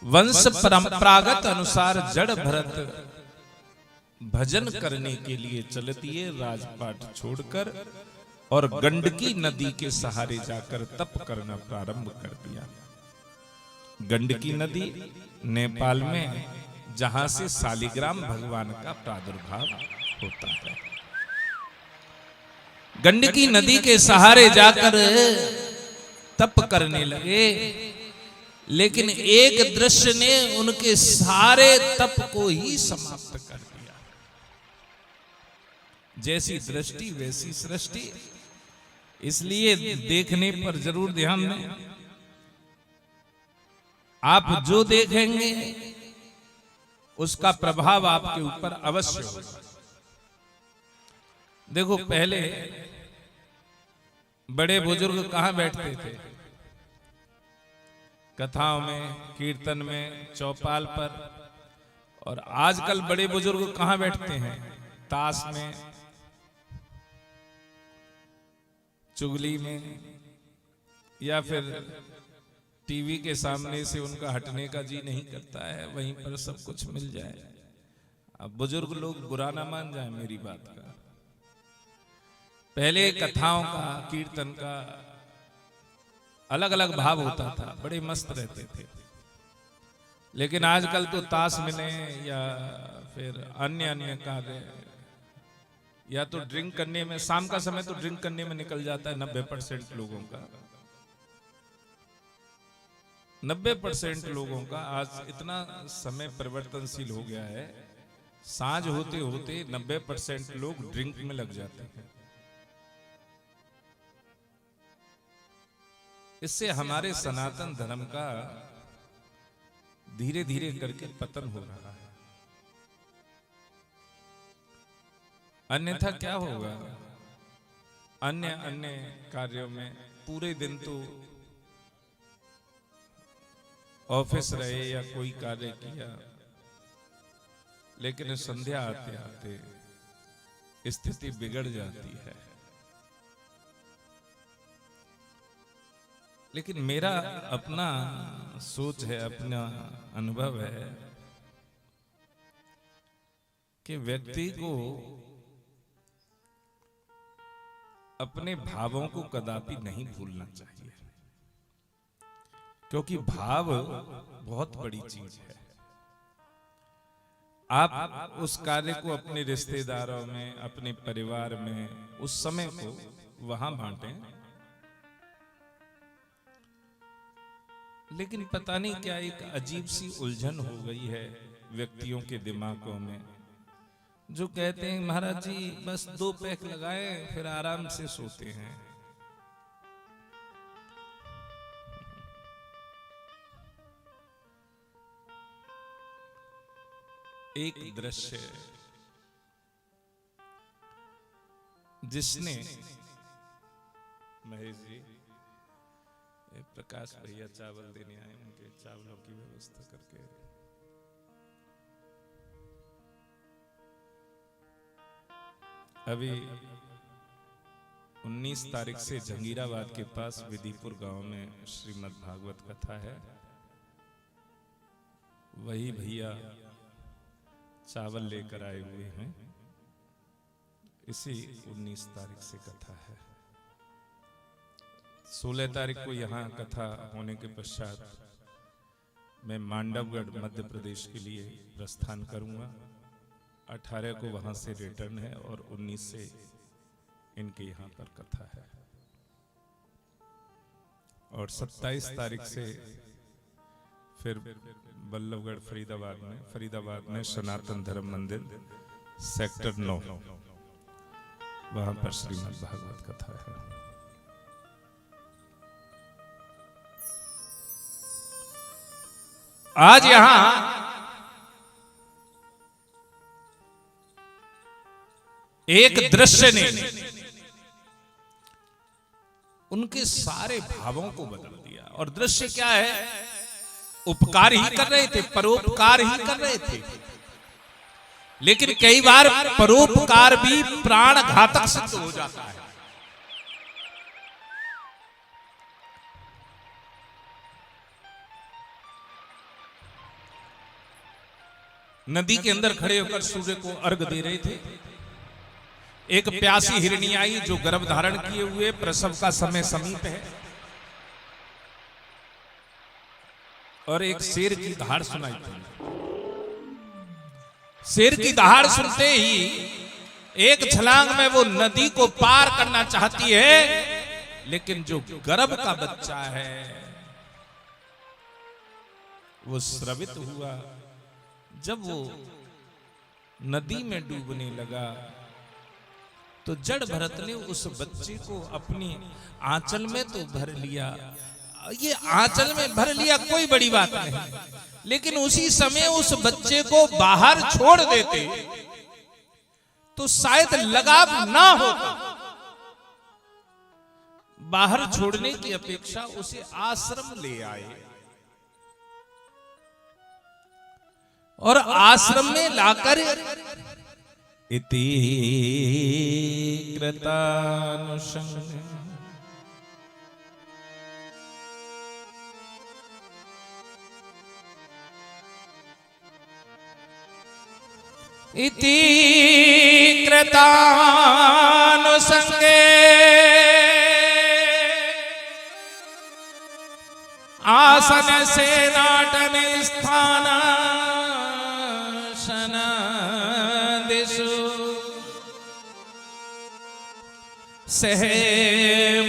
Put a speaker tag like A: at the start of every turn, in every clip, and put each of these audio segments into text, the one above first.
A: वंश परंपरागत अनुसार जड़ भरत भजन करने के लिए चल दिए राजपाट छोड़कर और गंडकी नदी के सहारे जाकर तप करना प्रारंभ कर दिया। गंडकी नदी नेपाल में जहां से शालिग्राम भगवान का प्रादुर्भाव होता है। गंडकी नदी के सहारे जाकर तप करने लगे, लेकिन एक दृश्य ने उनके सारे तप को ही समाप्त कर दिया। जैसी दृष्टि वैसी सृष्टि, इसलिए देखने पर जरूर ध्यान दें। आप जो देखेंगे उसका प्रभाव आपके ऊपर अवश्य होगा। देखो, पहले बड़े बुजुर्ग कहां बैठते थे? कथाओं में, कीर्तन में, चौपाल पर। और आजकल बड़े बुजुर्ग कहां बैठते हैं? ताश में, चुगली में, या फिर टीवी के सामने से उनका हटने का जी नहीं करता है, वहीं पर सब कुछ मिल जाए। अब बुजुर्ग लोग बुरा ना मान जाए मेरी बात का। पहले कथाओं का, कीर्तन का अलग अलग भाव होता था, बड़े मस्त रहते थे। लेकिन आजकल तो ताश मिले या फिर अन्य अन्य कार्य, या तो ड्रिंक करने में, शाम का समय तो ड्रिंक करने में निकल जाता है 90% लोगों का। 90% लोगों का आज इतना समय परिवर्तनशील हो गया है, सांझ होते होते 90% लोग ड्रिंक में लग जाते हैं। इससे हमारे सनातन धर्म का धीरे धीरे करके पतन हो रहा है। अन्यथा क्या होगा? अन्य अन्य कार्यों में पूरे दिन तो ऑफिस रहे या कोई कार्य किया, लेकिन संध्या आते आते स्थिति बिगड़ जाती है। लेकिन मेरा अपना सोच है, अपना अनुभव है कि व्यक्ति को अपने भावों को कदापि नहीं भूलना चाहिए, क्योंकि भाव बहुत बड़ी चीज है। आप उस कार्य को अपने रिश्तेदारों में, अपने परिवार में उस समय को वहां बांटें, लेकिन पता नहीं क्या एक अजीब सी उलझन हो गई है व्यक्तियों के दिमागों में, जो कहते हैं महाराज जी बस 2 पैक लगाए फिर आराम से सोते हैं। एक दृश्य जिसने, महेश जी, प्रकाश भैया चावल देने आए, उनके चावलों की व्यवस्था करके। अभी 19 तारीख से जंगीराबाद के पास विधिपुर गांव में श्रीमद् भागवत कथा है। वही भैया चावल लेकर आए हुए हैं। इसी 19 तारीख से कथा है। 16 तारीख को यहाँ कथा होने के पश्चात मैं मांडवगढ़ मध्य प्रदेश के लिए प्रस्थान करूंगा। 18 को वहां से रिटर्न है और 19 से इनके यहाँ पर कथा है। और 27 तारीख से फिर बल्लभगढ़ फरीदाबाद में सनातन धर्म मंदिर सेक्टर 9, वहां पर श्रीमद् भागवत कथा है। आज यहां एक दृश्य ने उनके सारे भावों को बदल दिया। और दृश्य क्या है? उपकार ही कर रहे थे, परोपकार ही कर रहे थे, लेकिन कई बार परोपकार भी प्राण घातक सिद्ध हो जाता है। नदी के अंदर खड़े होकर सूर्य को अर्घ दे रहे थे। एक प्यासी हिरणी आई जो गर्भ धारण किए हुए, प्रसव का समय समीप है, और एक शेर की दहाड़ सुनाई पड़ी। शेर की दहाड़ सुनते ही एक छलांग में वो नदी को पार करना चाहती है, लेकिन जो गर्भ का बच्चा है वो स्रवित हुआ। जब वो नदी में डूबने लगा तो जड़ भरत ने उस बच्चे को अपनी आंचल में तो भर लिया। ये आंचल में भर लिया कोई बड़ी बात नहीं, लेकिन उसी समय उस बच्चे को बाहर छोड़ देते तो शायद लगाव ना होता। बाहर छोड़ने की अपेक्षा उसे आश्रम ले आए और आश्रम में लाकर इति कृतानुशंग इति कृतानुसंगे आसन से नाटन स्थान दिशु सह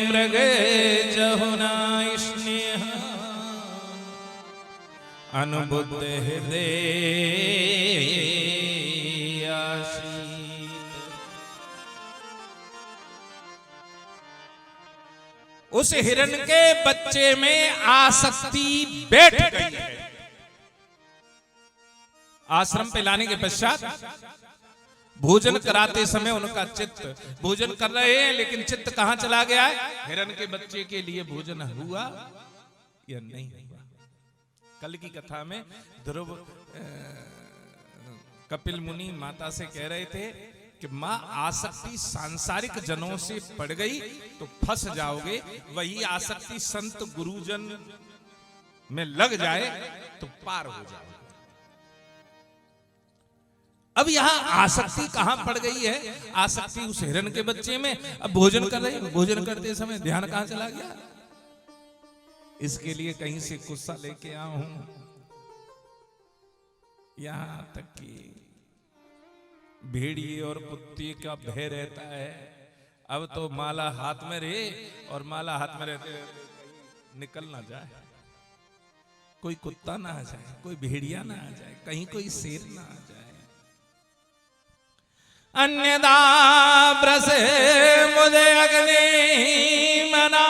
A: मृग जहुना स्नेह अनुबुद्ध हृदय। उस हिरण के बच्चे में आसक्ति बैठ गई है। आश्रम पे लाने के पश्चात भोजन कराते समय उनका चित्त, भोजन कर रहे हैं लेकिन चित्त कहां चला गया है? हिरण के बच्चे के लिए भोजन हुआ या नहीं हुआ? कल की कथा में ध्रुव कपिल मुनि माता से कह रहे थे कि माँ आसक्ति सांसारिक जनों से पड़ गई तो फंस जाओगे, वही आसक्ति संत गुरुजन में लग जाए तो पार हो जाओगे। अब यहां आसक्ति कहां पड़ गई है? आसक्ति उस हिरण के बच्चे में। अब भोजन कर रहे, भोजन करते समय ध्यान कहां चला गया? इसके लिए कहीं से गुस्सा लेके आया हूं, यहां तक कि भेड़िए और कुत्ते का भय रहता है। अब तो माला हाथ में रहे और माला हाथ में रहते निकल ना जाए, कोई कुत्ता ना आ जाए, कोई भेड़िया ना आ जाए, कहीं कोई शेर ना आ जाए। अन्यदा ब्रसे मुझे अग्नि मना।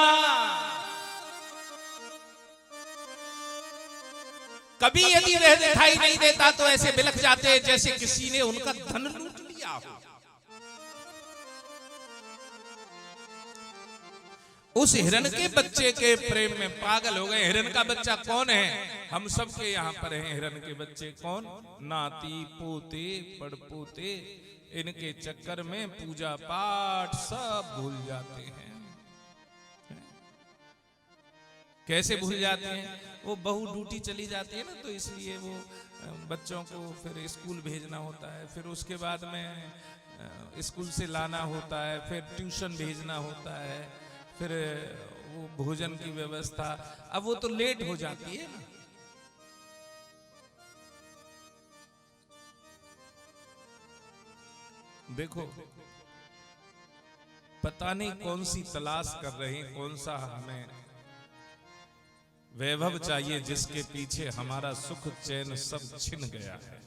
A: कभी यदि वह दिखाई नहीं देता तो ऐसे बिलख जाते जैसे किसी ने उनका धन लूट लिया हो। उस हिरण के बच्चे के प्रेम में पागल हो गए। हिरण का बच्चा कौन है? हम सब के यहाँ पर हैं हिरण के बच्चे। कौन? नाती पोते पड़पोते, इनके चक्कर में पूजा पाठ सब भूल जाते हैं। कैसे भूल जाते हैं? वो बहू ड्यूटी चली जाती है ना, तो इसलिए वो बच्चों को फिर स्कूल भेजना होता है, फिर उसके बाद में स्कूल से लाना होता है, फिर ट्यूशन भेजना होता है, फिर वो भोजन की व्यवस्था। अब वो तो लेट हो जाती है ना। देखो, पता नहीं कौन सी तलाश कर रहे हैं, कौन सा हमें वैभव चाहिए जिसके पीछे हमारा सुख चैन सब छिन गया है।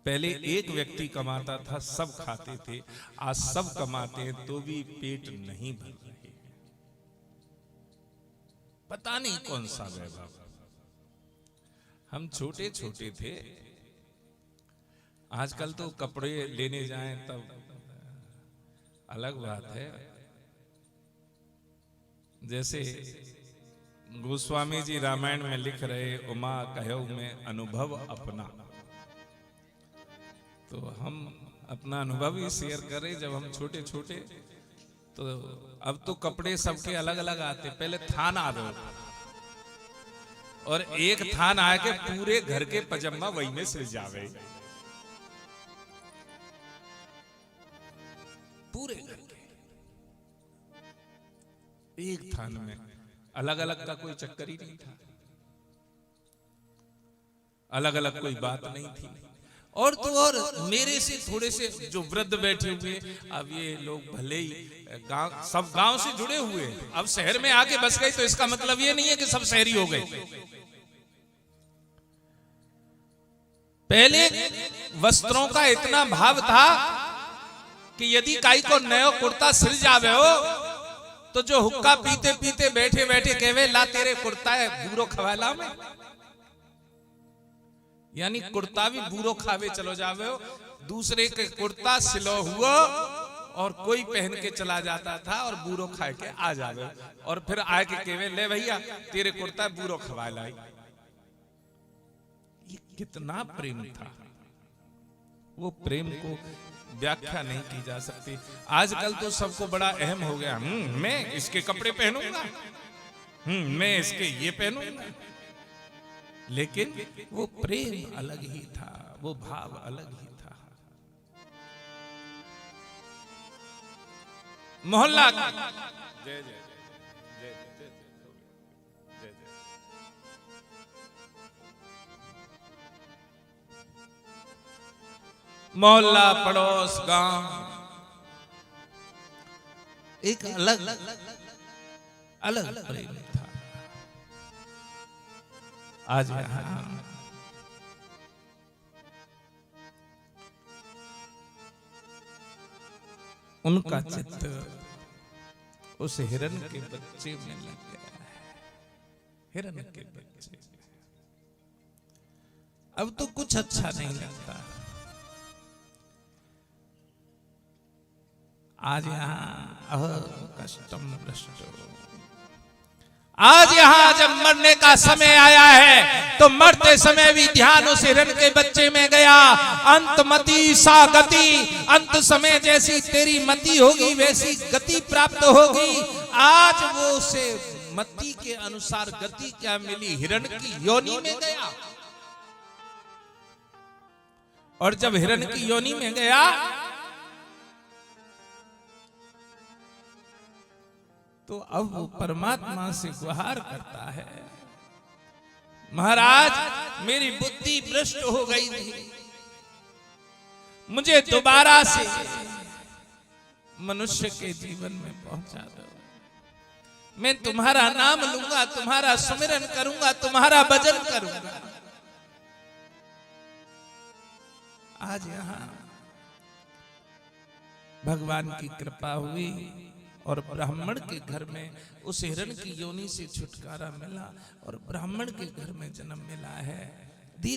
A: पहले एक व्यक्ति कमाता था, सब खाते थे। आज सब कमाते हैं तो भी पेट नहीं भर रहे। पता नहीं कौन सा वैभव। हम छोटे छोटे थे, आजकल तो कपड़े लेने जाएं तब अलग बात है। जैसे गोस्वामी जी रामायण में लिख रहे, उमा कहो में अनुभव अपना। तो हम अपना अनुभव ही शेयर करें। जब हम छोटे छोटे, तो अब तो कपड़े सबके अलग अलग आते। पहले थान आ रहे, और एक थान आके पूरे घर के पजम्मा वही में सिल जावे, पूरे घर के एक थान में, अलग अलग का कोई चक्कर ही नहीं था, अलग अलग कोई बात नहीं थी। और तो और मेरे से थोड़े से जो वृद्ध बैठे हुए, अब ये लोग भले ही गांव, सब गांव से जुड़े हुए, अब शहर में आके बस गए, तो इसका मतलब ये नहीं है कि सब शहरी हो गए। पहले वस्त्रों का इतना भाव था कि यदि काई को नयो कुर्ता सिल जावे हो, तो जो हुक्का पीते पीते बैठे बैठे कहवे ला तेरे कुर्ता है बूरो खवाला में, यानी कुर्ता भी बूरो खावे चलो जावे हो। दूसरे के कुर्ता सिलो हुआ और कोई पहन के चला जाता था और बूरो खा के आ जावे, और फिर आए के कहवे ले भैया तेरे कुर्ता बूरो खवा लाई। ये कितना प्रेम था, वो प्रेम को व्याख्या नहीं की जा सकती। आजकल तो सबको बड़ा अहम हो गया, मैं इसके कपड़े पहनूंगा, मैं इसके ये पहनूंगा, लेकिन वो प्रेम अलग ही था, वो भाव अलग ही था। मोहल्ला जय जय जय जय जय जय जय, मोहल्ला पड़ोस गांव एक अलग अलग प्रेम था। आज यहाँ उनका चित्त उस हिरन के बच्चे में लग गया है, हिरन के बच्चे। अब तो कुछ अच्छा नहीं लगता। आज यहाँ कष्टम भ्रष्टो, आज यहाँ जब मरने का समय आया है तो मरते समय भी ध्यान उस हिरन के बच्चे में गया। अंतमति सा गति, अंत समय जैसी तेरी मति होगी वैसी गति प्राप्त होगी। आज वो उसे मति के अनुसार गति क्या मिली, हिरन की योनि में गया। और जब हिरन की योनि में गया तो अब वो परमात्मा से गुहार करता है, महाराज मेरी बुद्धि भ्रष्ट हो गई थी, मुझे दोबारा से मनुष्य के जीवन में पहुंचा दो। मैं तुम्हारा नाम लूंगा, तुम्हारा सुमिरन करूंगा, तुम्हारा भजन करूंगा। आज यहां भगवान की कृपा हुई और ब्राह्मण के घर में उस हिरन की योनि से छुटकारा मिला और ब्राह्मण के घर में जन्म मिला है।